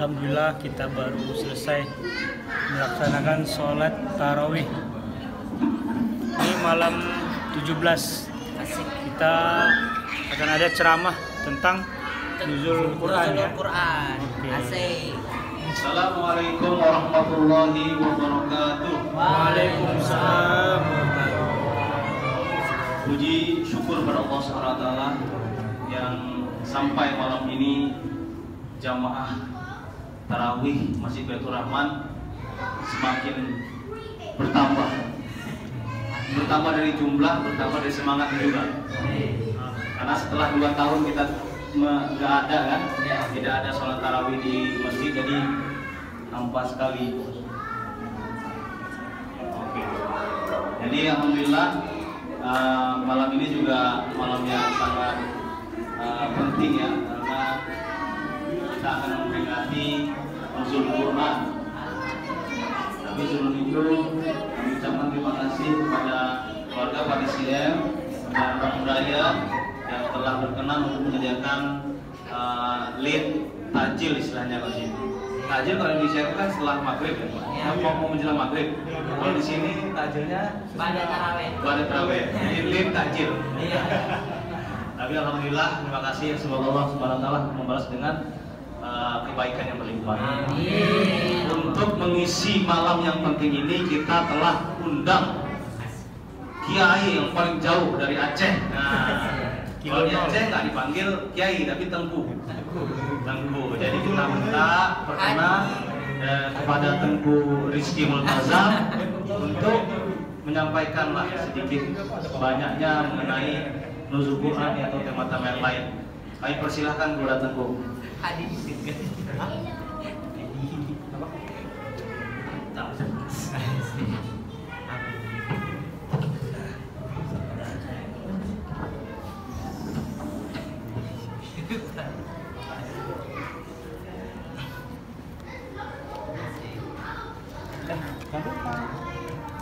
Alhamdulillah kita baru selesai melaksanakan sholat tarawih. Ini malam 17 kita akan ada ceramah tentang nuzul Quran ya. Asik. Assalamualaikum warahmatullahi wabarakatuh. Waalaikumsalam. Puji syukur pada Allah SWT yang sampai malam ini jamaah tarawih Masjid Baitur Rahman semakin bertambah dari jumlah, bertambah dari semangat juga. Karena setelah 2 tahun kita nggak ada kan, tidak ada sholat tarawih di masjid, jadi hampa sekali. Oke. Jadi alhamdulillah malam ini juga malam yang sangat penting ya, karena kita akan memperingati nuzul Quran. Tapi sebelum itu kami ucapkan terima kasih kepada keluarga Pak DCM dan Pak Budaya yang telah berkenan untuk menyediakan lead tajil istilahnya kalau sini. Tajil kalau di Indonesia itu kan setelah maghrib ya, mau menjelang maghrib. Kalau di sini tajilnya Pada tarawih. Ini lead tajil. Tapi alhamdulillah terima kasih, semoga Allah Subhanahu wa taala membalas dengan kebaikan yang berlimpah. Untuk mengisi malam yang penting ini kita telah undang kiai yang paling jauh dari Aceh. Nah, kalau di Aceh nggak dipanggil kiai tapi Tengku. Jadi kita minta perkenan kepada Tengku Rizky Multazam untuk menyampaikanlah sedikit banyaknya mengenai nuzul Quran atau tema-tema yang lain. Kami persilahkan kepada Tengku.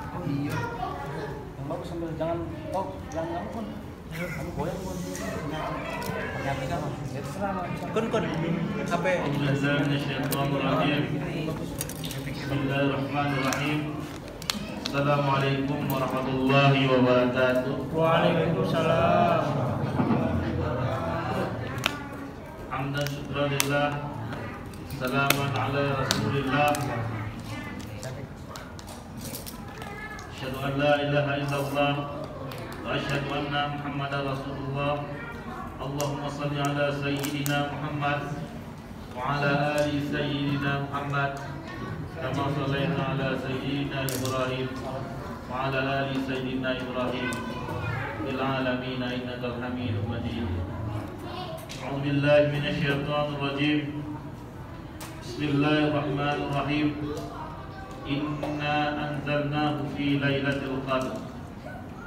Oh iya. Yang bagus sambil jangan jangan pun. Kamu goyang pun. Ya terserah. Kun HP. Bismillahirrahmanirrahim. Assalamualaikum warahmatullahi wabarakatuh. Waalaikumsalam. Hamdan syukran lillah. Salaman ala Rasulillah. Asyhadu an la ilaha illallah wa asyhadu anna Muhammadar Rasulullah. Allahumma shalli ala sayyidina Muhammad wa ala ali sayyidina Muhammad kama shallaita ala sayyidina Ibrahim wa ala ali sayyidina Ibrahim fil alamin innakal Hamidum Majid. A'udzu billahi minasy syaithanir rajim. Bismillahirrahmanirrahim. Inna anzalnahu fi lailatul qadr.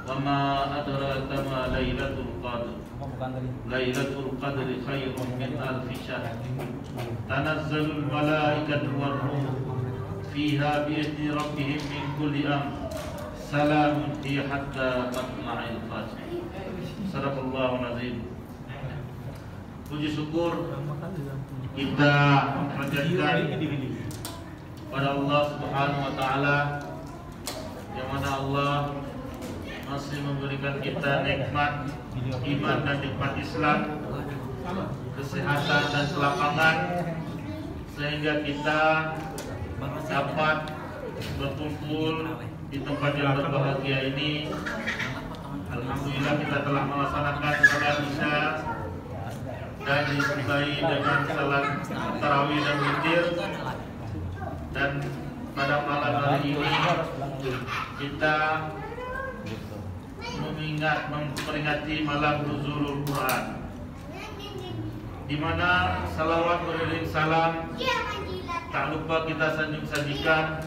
Wa ma adraka ma lailatul qadr. Lailatul qadri khairun min alfi syahr. Tanazzalul malaikatu war ruh fiha bi idzni rabbihim min kulli amr. Salamun hiya hatta matla'il fajr. Sadaqallahul azim. Puji syukur kita panjatkan pada Allah Subhanahu wa taala, yang mana Allah masih memberikan kita nikmat iman dan nikmat Islam, kesehatan dan kelapangan, sehingga kita dapat berkumpul di tempat yang berbahagia ini. Alhamdulillah kita telah melaksanakan salat Isya dan disertai dengan salat tarawih dan witir. Dan pada malam hari ini kita memperingati malam nuzulul Quran, di mana salawat beriring salam tak lupa kita sanjung-sanjikan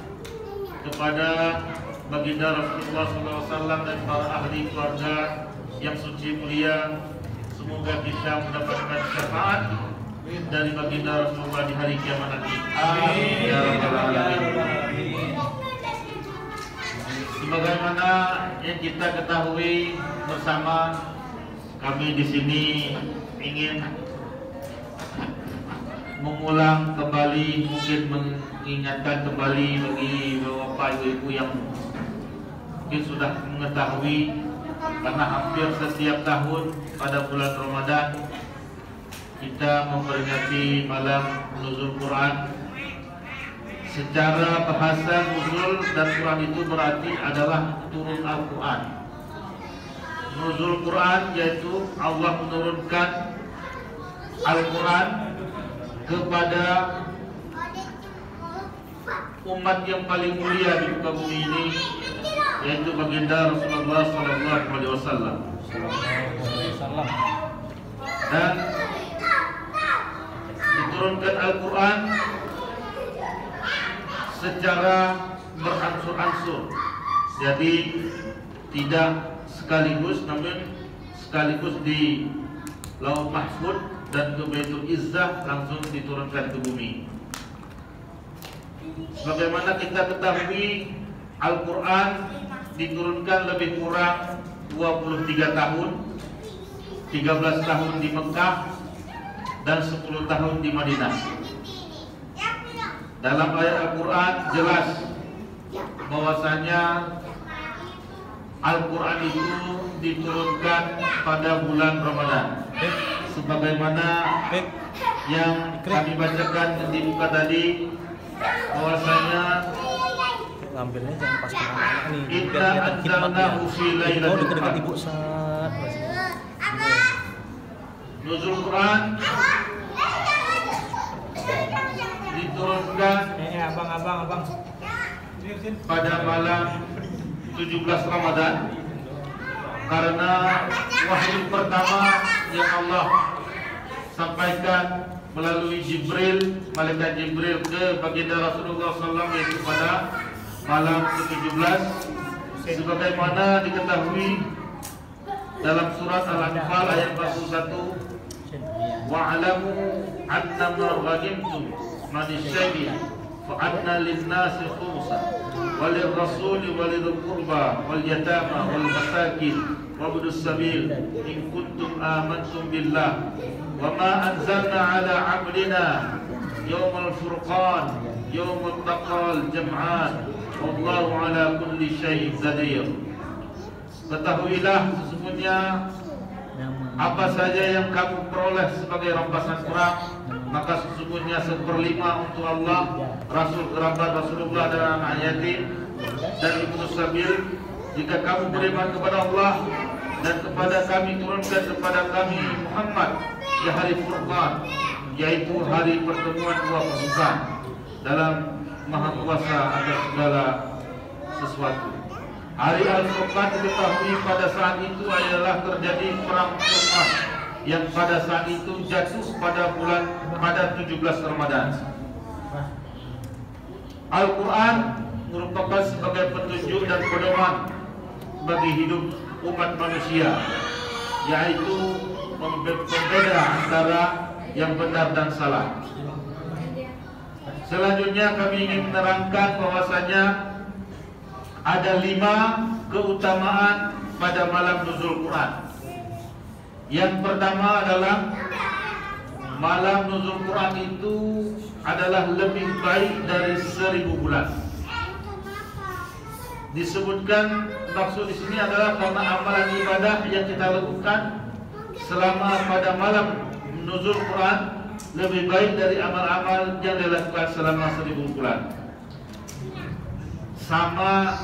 kepada baginda Rasulullah SAW dan para ahli keluarga yang suci mulia. Semoga kita mendapatkan syafaat dari baginda Rasulullah di hari kiamat nanti. Amin. Ya Rabbal Alamin. Sebagaimana yang kita ketahui bersama, kami di sini ingin mengulang kembali, mungkin mengingatkan kembali bagi bapak ibu-ibu yang mungkin sudah mengetahui, karena hampir setiap tahun pada bulan Ramadan kita memperingati malam nuzul Quran. Secara bahasa nuzul dan Quran itu berarti adalah turun Al-Quran. Nuzul Quran yaitu Allah menurunkan Al-Quran kepada umat yang paling mulia di muka bumi ini, yaitu baginda Rasulullah SAW. Dan diturunkan Al-Quran secara beransur-ansur, jadi tidak sekaligus, namun sekaligus di Lauh Mahfuz dan ke Baitul Izzah langsung diturunkan ke bumi. Sebagaimana kita ketahui, Al-Quran diturunkan lebih kurang 23 tahun, 13 tahun di Mekah dan 10 tahun di Madinah. Dalam ayat Al-Quran jelas bahwasanya Al-Quran itu diturunkan pada bulan Ramadan, sebagaimana yang kami bacakan di buka tadi, bahwasanya ngambilnya jangan pas anak nih, kita anzalnahu fi lailatul dekat qadr. ibu saat Nuzul Quran diturunkan abang pada malam 17 Ramadan, karena wahyu pertama yang Allah sampaikan melalui Jibril, malaikat Jibril ke baginda Rasulullah SAW, yaitu pada malam ke-17, sebagaimana diketahui dalam surat Al-Anfal ayat 41, wa'alamu annama ghanimtum min syai'in fa'anna lin-nasi khumsan walirrasuli walidhil qurba wal yatama wal masakin wabnus sabil in kuntum amantum billah wa ma anzalna ala 'abdina yawmal furqan yawmal taqal jam'an wallahu ala kulli syai'in qadir. Ketahuilah sesungguhnya apa saja yang kamu peroleh sebagai rampasan perang, maka sesungguhnya 1/5 untuk Allah, Rasul kerabat Rasulullah dan anak yatim dan ibnu sabil. Jika kamu beriman kepada Allah dan kepada kami turunkan kepada kami Muhammad di hari Furqan, yaitu hari pertemuan dua pasukan dalam Maha Kuasa atas segala sesuatu. Hari Al-Furqan diketahui pada saat itu adalah terjadi perang Furqan yang pada saat itu jatuh pada 17 Ramadan. Al-Quran merupakan sebagai petunjuk dan pedoman bagi hidup umat manusia, yaitu pembeda antara yang benar dan salah. Selanjutnya kami ingin menerangkan bahwasanya ada 5 keutamaan pada malam nuzul Quran. Yang pertama adalah malam nuzul Quran itu adalah lebih baik dari 1000 bulan. Disebutkan maksud di sini adalah karena amalan ibadah yang kita lakukan selama pada malam nuzul Quran lebih baik dari amal-amal yang dilakukan selama 1000 bulan. Sama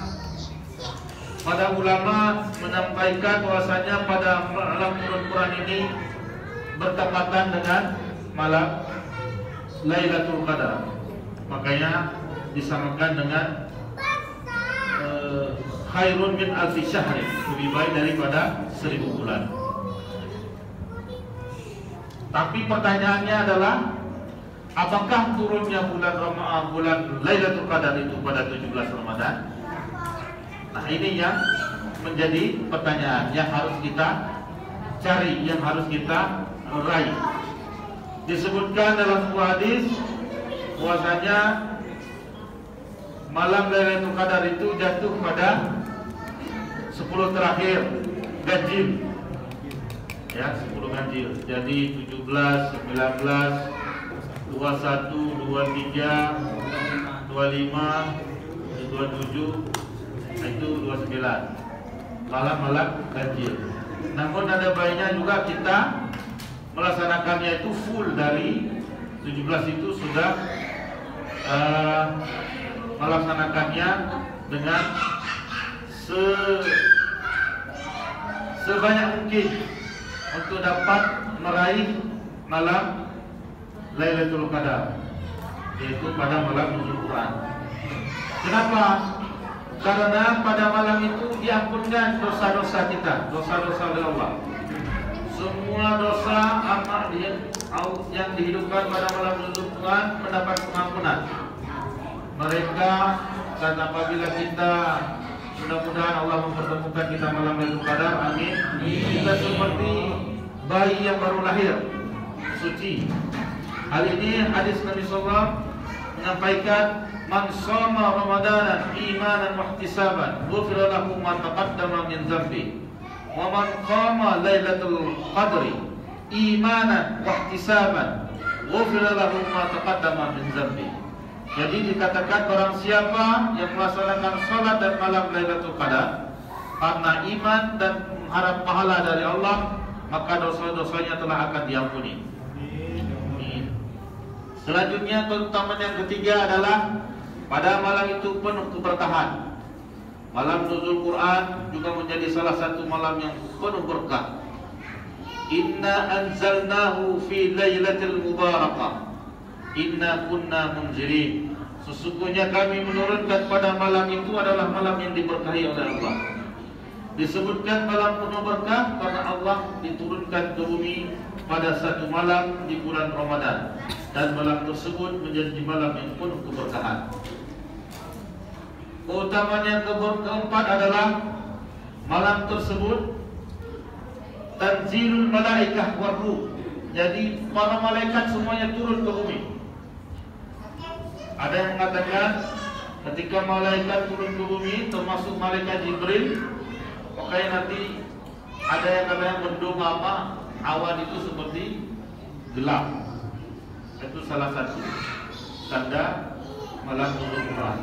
pada ulama menyampaikan bahwasanya pada malam turun Quran ini bertepatan dengan malam Lailatul Qadar, makanya disamakan dengan khairun min alfi syahrin, lebih baik daripada 1000 bulan. Tapi pertanyaannya adalah, apakah turunnya bulan Lailatul Qadar itu pada 17 Ramadan? Nah, ini yang menjadi pertanyaan yang harus kita cari, yang harus kita raih. Disebutkan dalam sebuah hadis bahwasanya malam Lailatul Qadar itu jatuh pada 10 terakhir ganjil. Ya, 10 ganjil. Jadi 17, 19, 21, 23, 25, 27, itu 29. Malam-malam ganjil. Namun ada baiknya juga kita melaksanakannya itu full dari 17 itu sudah melaksanakannya dengan sebanyak mungkin untuk dapat meraih malam Lailatul Qadar, yaitu pada malam nuzul Quran. Kenapa? Karena pada malam itu diampunkan dosa-dosa kita, dosa-dosa oleh Allah. Semua dosa amal yang dihidupkan pada malam nuzul Quran mendapat pengampunan. Mereka dan apabila kita mudah-mudahan Allah mempertemukan kita malam Lailatul Qadar, amin. Kita seperti bayi yang baru lahir, suci. Hal ini hadis Nabi SAW menyampaikan, man shoma Ramadanan imanan wa ihtisaban ghufira lahu ma taqaddama min dzambi wa man qama Lailatul Qadri imanan wa ihtisaban ghufira lahu ma taqaddama min dzambi. Jadi dikatakan barang siapa yang melaksanakan salat dan malam Lailatul Qadar karena iman dan mengharap pahala dari Allah, maka dosa-dosanya telah akan diampuni. Selanjutnya keutamaan yang ketiga adalah pada malam itu penuh keberkahan. Malam nuzul Quran juga menjadi salah satu malam yang penuh berkah. Inna anzalnahu fi lailatul mubarakah. Inna kunna munzirin. Sesungguhnya kami menurunkan pada malam itu adalah malam yang diberkahi oleh Allah. Disebutkan malam penuh berkah karena Allah diturunkan ke bumi pada satu malam di bulan Ramadan, dan malam tersebut menjadi malam yang penuh keberkahan. Keutamaan yang keempat adalah malam tersebut tanzilul malaikah waruh. Jadi para malaikat semuanya turun ke bumi. Ada yang mengatakan ketika malaikat turun ke bumi, termasuk malaikat Jibril, makanya nanti ada yang katanya mendung apa, awan itu seperti gelap. Itu salah satu tanda malam nuzul Quran.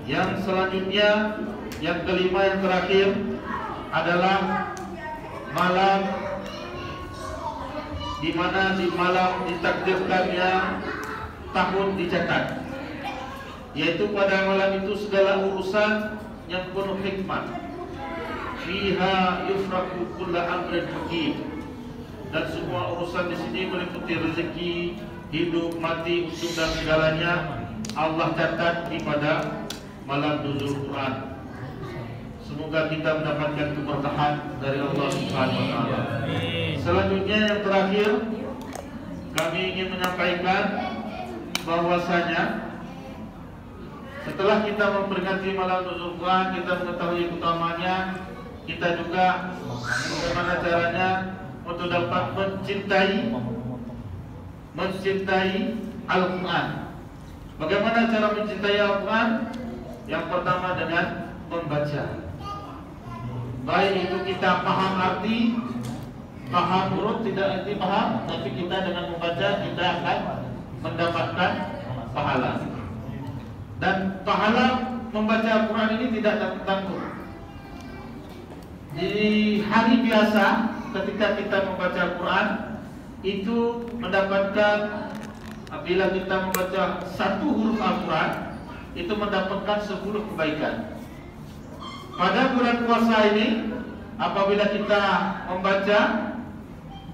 Yang selanjutnya, yang kelima, yang terakhir adalah malam di mana di malam ditakdirkannya tahun dicatat, yaitu pada malam itu segala urusan yang penuh hikmah. Fiha yufraku kulla amrin hakim. Dan semua urusan di sini meliputi rezeki, hidup, mati, usul dan segalanya Allah catat di pada malam nuzul Quran. Semoga kita mendapatkan keberkahan dari Allah Subhanahu wa taala. Selanjutnya yang terakhir, kami ingin menyampaikan bahwasanya setelah kita memperingati malam nuzul Quran, kita mengetahui utamanya, kita juga bagaimana caranya untuk dapat mencintai Al-Quran. Bagaimana cara mencintai Al-Quran? Yang pertama dengan membaca. Baik itu kita paham arti, paham huruf, tidak arti paham, tapi kita dengan membaca kita akan mendapatkan pahala. Dan pahala membaca Al-Quran ini tidak tanggung. Di hari biasa ketika kita membaca Al-Quran itu mendapatkan, apabila kita membaca satu huruf Al-Quran itu mendapatkan 10 kebaikan. Pada bulan puasa ini apabila kita membaca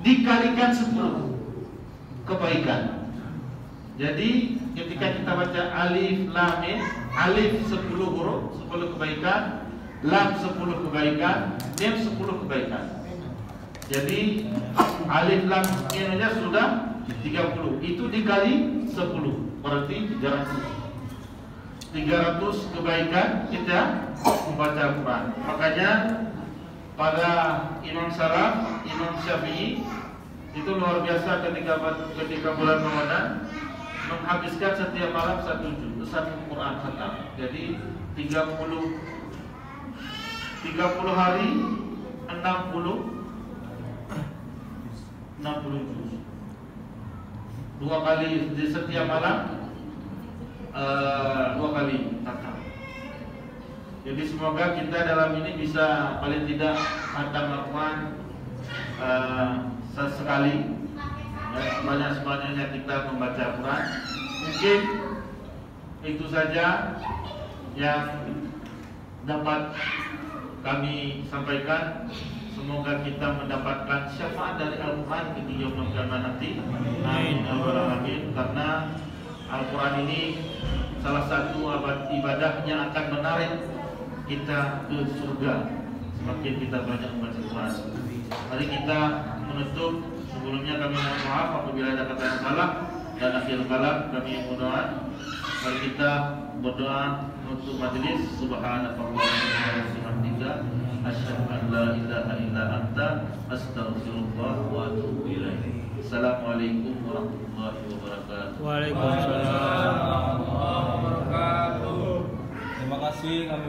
dikalikan 10 kebaikan. Jadi ketika kita baca alif lam mim, alif 10 huruf 10 kebaikan, lam 10 kebaikan, mim 10 kebaikan. Jadi alif lam mim aja sudah 30. Itu dikali 10 berarti 300 kebaikan kita membaca Al-Quran. Makanya pada Imam Salaf, Imam Syafi'i itu luar biasa ketika bulan Ramadan menghabiskan setiap malam satu Quran khatam. Jadi 30 hari 60 juz. 2 kali di setiap malam, 2 kali khatam. Jadi semoga kita dalam ini bisa paling tidak khatam Al-Quran sesekali. Ya, sebanyak-banyaknya kita membaca Quran. Mungkin itu saja yang dapat kami sampaikan. Semoga kita mendapatkan syafaat dari Al-Quran di yaumul qiyamah nanti. Amin ya rabbal alamin. Karena Al-Quran ini salah satu ibadah yang akan menarik kita ke surga semakin kita banyak membaca Quran. Mari kita menutup. Sebelumnya kami mohon maaf apabila ada kata yang salah, dan akhir kalam kami berdoa. Mari kita berdoa untuk majelis. Subhanallah wa bihamdika, asyhadu an la ilaha illa anta, astaghfirullah wa atubu ilaik. Assalamualaikum warahmatullahi wabarakatuh. Waalaikumsalam warahmatullahi wabarakatuh. Terima kasih kami